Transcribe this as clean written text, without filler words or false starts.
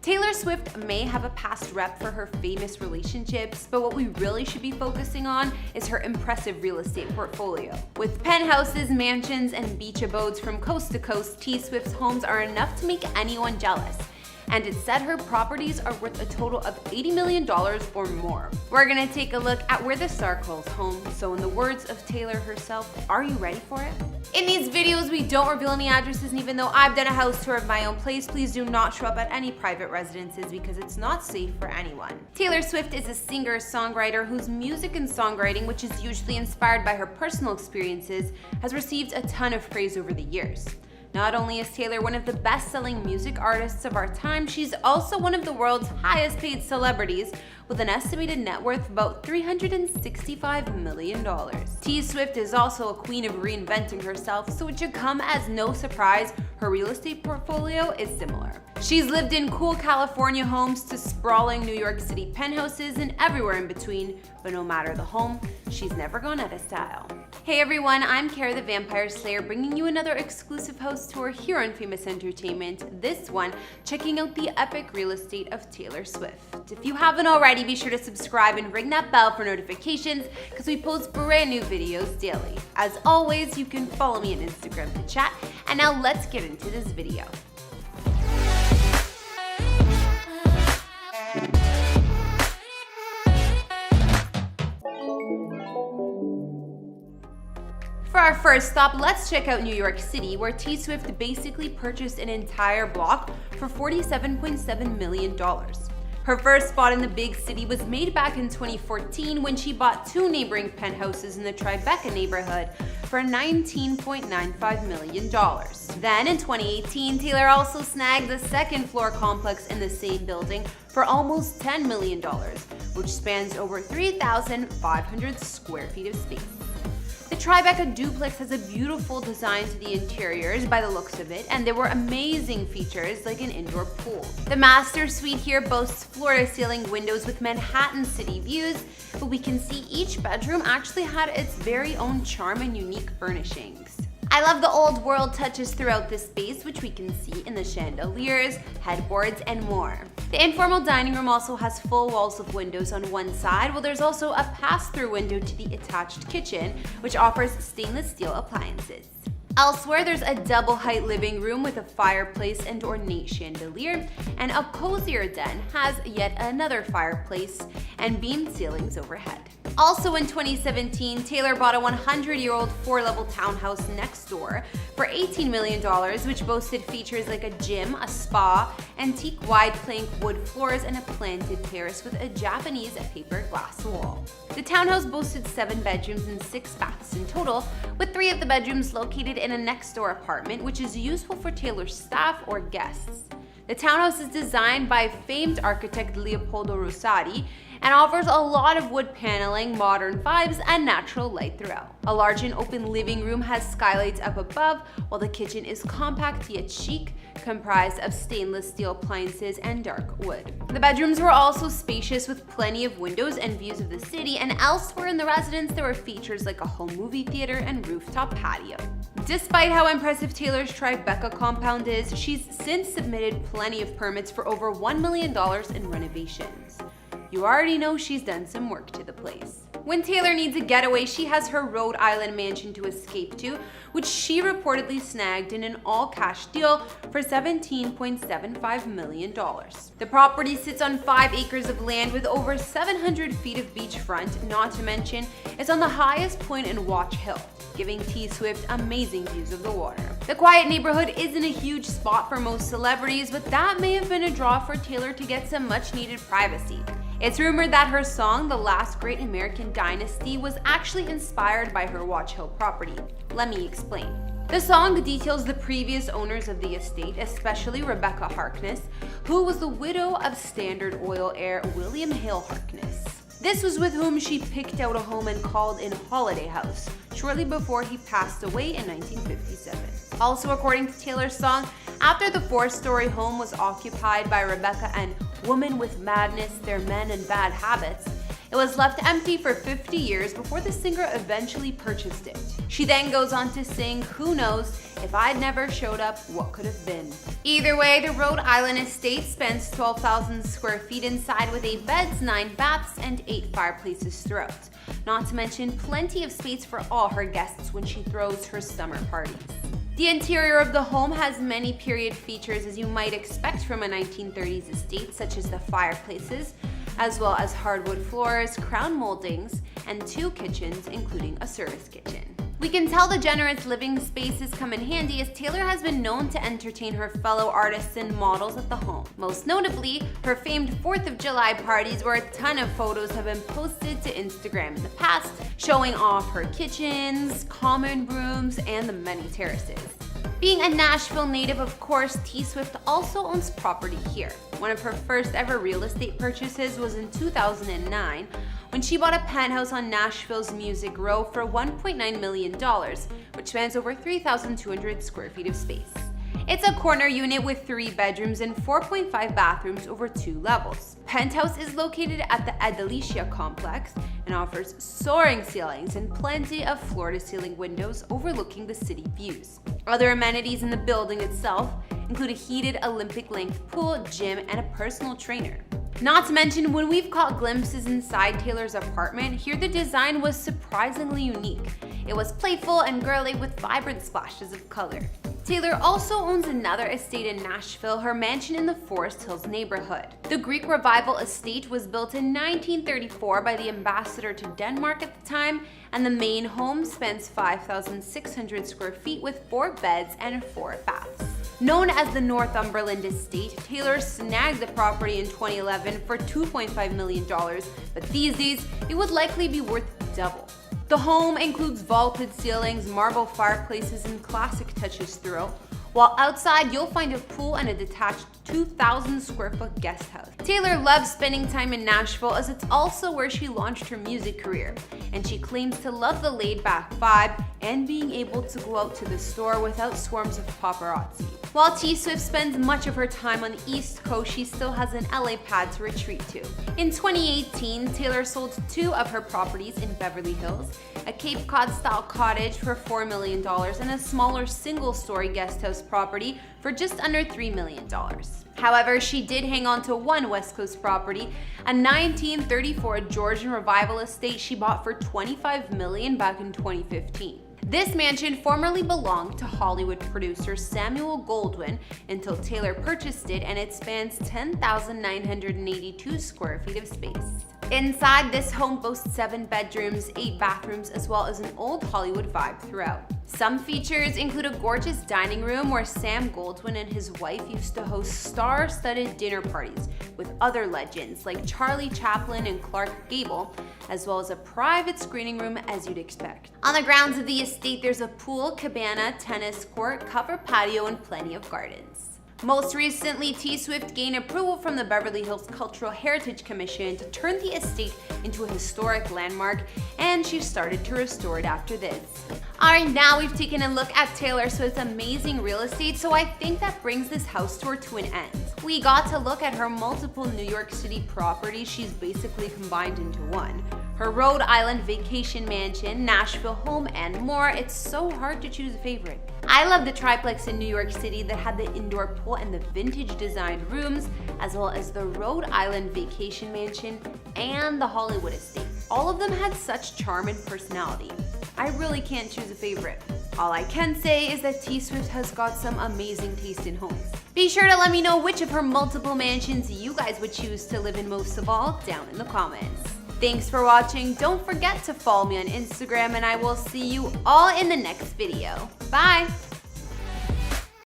Taylor Swift may have a past rep for her famous relationships, but what we really should be focusing on is her impressive real estate portfolio. With penthouses, mansions, and beach abodes from coast to coast, T Swift's homes are enough to make anyone jealous. And it's said her properties are worth a total of $80 million or more. We're gonna take a look at where the star calls home, so in the words of Taylor herself, are you ready for it? In these videos, we don't reveal any addresses, and even though I've done a house tour of my own place, please do not show up at any private residences because it's not safe for anyone. Taylor Swift is a singer-songwriter whose music and songwriting, which is usually inspired by her personal experiences, has received a ton of praise over the years. Not only is Taylor one of the best-selling music artists of our time, she's also one of the world's highest-paid celebrities with an estimated net worth of about $365 million. T Swift is also a queen of reinventing herself, so it should come as no surprise her real estate portfolio is similar. She's lived in cool California homes to sprawling New York City penthouses and everywhere in between, but no matter the home, she's never gone out of style. Hey everyone, I'm Kara the Vampire Slayer, bringing you another exclusive house tour here on Famous Entertainment, this one checking out the epic real estate of Taylor Swift. If you haven't already, be sure to subscribe and ring that bell for notifications because we post brand new videos daily. As always, you can follow me on Instagram to chat, and now let's get into this video. For our first stop, let's check out New York City, where T Swift basically purchased an entire block for $47.7 million. Her first spot in the big city was made back in 2014 when she bought two neighboring penthouses in the Tribeca neighborhood for $19.95 million. Then in 2018, Taylor also snagged the second floor complex in the same building for almost $10 million, which spans over 3,500 square feet of space. The Tribeca duplex has a beautiful design to the interiors by the looks of it, and there were amazing features like an indoor pool. The master suite here boasts floor-to-ceiling windows with Manhattan city views, but we can see each bedroom actually had its very own charm and unique furnishings. I love the old world touches throughout this space, which we can see in the chandeliers, headboards, and more. The informal dining room also has full walls of windows on one side, while there's also a pass-through window to the attached kitchen, which offers stainless steel appliances. Elsewhere, there's a double-height living room with a fireplace and ornate chandelier, and a cozier den has yet another fireplace and beamed ceilings overhead. Also in 2017, Taylor bought a 100-year-old 4-level townhouse next door for $18 million, which boasted features like a gym, a spa, antique wide plank wood floors, and a planted terrace with a Japanese paper glass wall. The townhouse boasted 7 bedrooms and 6 baths in total, with 3 of the bedrooms located in a next-door apartment, which is useful for Taylor's staff or guests. The townhouse is designed by famed architect Leopoldo Rosati and offers a lot of wood paneling, modern vibes, and natural light throughout. A large and open living room has skylights up above, while the kitchen is compact yet chic, comprised of stainless steel appliances and dark wood. The bedrooms were also spacious with plenty of windows and views of the city, and elsewhere in the residence there were features like a home movie theater and rooftop patio. Despite how impressive Taylor's Tribeca compound is, she's since submitted plenty of permits for over $1 million in renovations. You already know she's done some work to the place. When Taylor needs a getaway, she has her Rhode Island mansion to escape to, which she reportedly snagged in an all-cash deal for $17.75 million. The property sits on 5 acres of land with over 700 feet of beachfront, not to mention it's on the highest point in Watch Hill, giving T Swift amazing views of the water. The quiet neighborhood isn't a huge spot for most celebrities, but that may have been a draw for Taylor to get some much-needed privacy. It's rumored that her song, The Last Great American Dynasty, was actually inspired by her Watch Hill property. Let me explain. The song details the previous owners of the estate, especially Rebecca Harkness, who was the widow of Standard Oil heir William Hale Harkness. This was with whom she picked out a home and called in Holiday House, shortly before he passed away in 1957. Also, according to Taylor's song, after the 4-story home was occupied by Rebecca and Woman with Madness, Their Men and Bad Habits, It was left empty for 50 years before the singer eventually purchased it. She then goes on to sing, "Who knows, if I'd never showed up, what could have been?" Either way, the Rhode Island estate spans 12,000 square feet inside with 8 beds, 9 baths, and 8 fireplaces throughout. Not to mention plenty of space for all her guests when she throws her summer parties. The interior of the home has many period features as you might expect from a 1930s estate, such as the fireplaces, as well as hardwood floors, crown moldings, and 2 kitchens, including a service kitchen. We can tell the generous living spaces come in handy as Taylor has been known to entertain her fellow artists and models at the home. Most notably, her famed 4th of July parties where a ton of photos have been posted to Instagram in the past, showing off her kitchens, common rooms, and the many terraces. Being a Nashville native, of course, T Swift also owns property here. One of her first ever real estate purchases was in 2009 when she bought a penthouse on Nashville's Music Row for $1.9 million, which spans over 3,200 square feet of space. It's a corner unit with 3 bedrooms and 4.5 bathrooms over 2 levels. Penthouse is located at the Adelicia complex and offers soaring ceilings and plenty of floor-to-ceiling windows overlooking the city views. Other amenities in the building itself include a heated Olympic-length pool, gym, and a personal trainer. Not to mention, when we've caught glimpses inside Taylor's apartment, here the design was surprisingly unique. It was playful and girly with vibrant splashes of color. Taylor also owns another estate in Nashville, her mansion in the Forest Hills neighborhood. The Greek Revival estate was built in 1934 by the ambassador to Denmark at the time, and the main home spans 5,600 square feet with 4 beds and 4 baths. Known as the Northumberland Estate, Taylor snagged the property in 2011 for $2.5 million, but these days it would likely be worth double. The home includes vaulted ceilings, marble fireplaces, and classic touches throughout, while outside you'll find a pool and a detached 2,000 square foot guest house. Taylor loves spending time in Nashville as it's also where she launched her music career, and she claims to love the laid-back vibe and being able to go out to the store without swarms of paparazzi. While T Swift spends much of her time on the East Coast, she still has an LA pad to retreat to. In 2018, Taylor sold 2 of her properties in Beverly Hills, a Cape Cod-style cottage for $4 million and a smaller single-story guest house property for just under $3 million. However, she did hang on to one West Coast property, a 1934 Georgian Revival estate she bought for $25 million back in 2015. This mansion formerly belonged to Hollywood producer Samuel Goldwyn until Taylor purchased it, and it spans 10,982 square feet of space. Inside, this home boasts 7 bedrooms, 8 bathrooms, as well as an old Hollywood vibe throughout. Some features include a gorgeous dining room where Sam Goldwyn and his wife used to host star-studded dinner parties with other legends like Charlie Chaplin and Clark Gable, as well as a private screening room as you'd expect. On the grounds of the estate, there's a pool, cabana, tennis court, covered patio, and plenty of gardens. Most recently, T Swift gained approval from the Beverly Hills Cultural Heritage Commission to turn the estate into a historic landmark, and she started to restore it after this. Alright, now we've taken a look at Taylor Swift's amazing real estate, so I think that brings this house tour to an end. We got to look at her multiple New York City properties she's basically combined into one. Her Rhode Island vacation mansion, Nashville home, and more. It's so hard to choose a favorite. I love the triplex in New York City that had the indoor pool and the vintage designed rooms, as well as the Rhode Island vacation mansion and the Hollywood estate. All of them had such charm and personality. I really can't choose a favorite. All I can say is that T Swift has got some amazing taste in homes. Be sure to let me know which of her multiple mansions you guys would choose to live in most of all down in the comments. Thanks for watching. Don't forget to follow me on Instagram, and I will see you all in the next video. Bye!